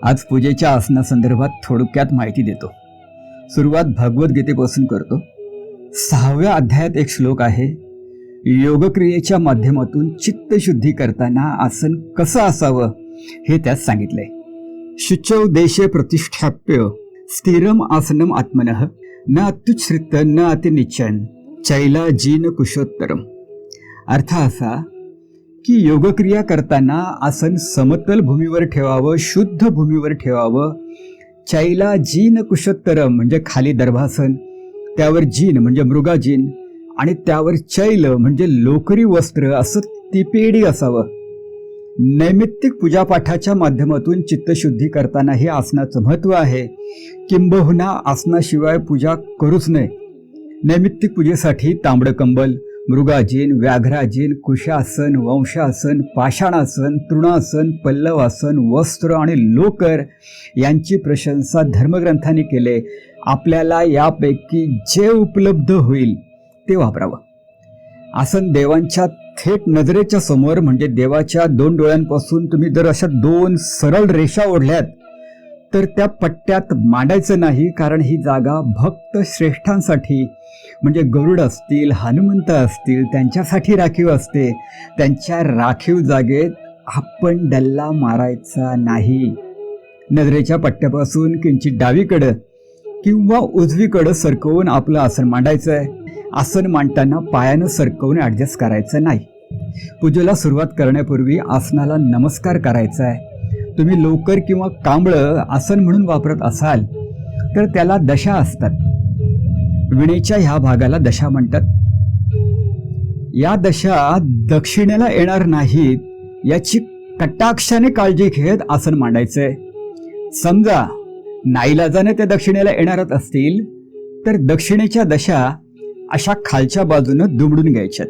आज पूजेच्या आसनासंदर्भात थोडक्यात माहिती देतो. सुरुवात भगवद्गीतेपासून करतो. 6व्या अध्यायात एक श्लोक आहे. योगक्रियेच्या माध्यमातून चित्तशुद्धी करताना आसन कसं असावं हे त्यात सांगितलंय. शुचौ देशे प्रतिष्ठाप्य स्थिरम आसनम आत्मनः न अत्युच्छ्रित न अतिनिच्चन चैलाजीन कुशोत्तरम. अर्थ असा की योगक्रिया करताना आसन समतल भूमीवर ठेवावं, शुद्ध भूमीवर ठेवावं. चैलाजीन कुशोत्तरम म्हणजे खाली दर्भासन, त्यावर जीन म्हणजे मृगाजीन आणि त्यावर चैल म्हणजे लोकरी वस्त्र असं तिपेडी असावं. नैमित्तिक पूजापाठाच्या माध्यमातून चित्तशुद्धी करताना हे आसनाचं महत्त्व आहे. किंबहुना आसनाशिवाय पूजा करूच नये. नैमित्तिक पूजेसाठी तांबडं कंबल, मृगाजीन, व्याघ्राजीन, कुशासन, वंशासन, पाषाणासन, तृणासन, पल्लवासन, वस्त्र आणि लोकर यांची प्रशंसा धर्मग्रंथांनी केले. आपल्याला यापैकी जे उपलब्ध होईल ते वापरावं. आसन देवांच्या थेट नजरेच्या समोर म्हणजे देवाच्या 2 डोळ्यांपासून तुम्ही जर अशा 2 सरळ रेषा ओढल्यात तर त्या पट्ट्यात मांडायचं नाही, कारण ही जागा भक्त श्रेष्ठांसाठी म्हणजे गरुड असतील, हनुमंत असतील त्यांच्यासाठी राखीव असते. त्यांच्या राखीव जागेत आपण डल्ला मारायचा नाही. नजरेच्या पट्ट्यापासून किंचित डावीकडं किंवा उजवीकडं सरकवून आपलं आसन मांडायचं आहे. आसन मांडताना पायानं सरकवून ॲडजस्ट करायचं नाही. पूजेला सुरुवात करण्यापूर्वी आसनाला नमस्कार करायचा आहे. तुम्ही लोकर किंवा कांबळं आसन म्हणून वापरत असाल तर त्याला दशा असतात. विणेच्या ह्या भागाला दशा म्हणतात. या दशा दक्षिणेला येणार नाहीत याची कटाक्षाने काळजी घेत आसन मांडायचंय. समजा नाईलाजाने त्या दक्षिणेला येणारच असतील तर दक्षिणेच्या दशा अशा खालच्या बाजूनं दुमडून घ्यायच्यात.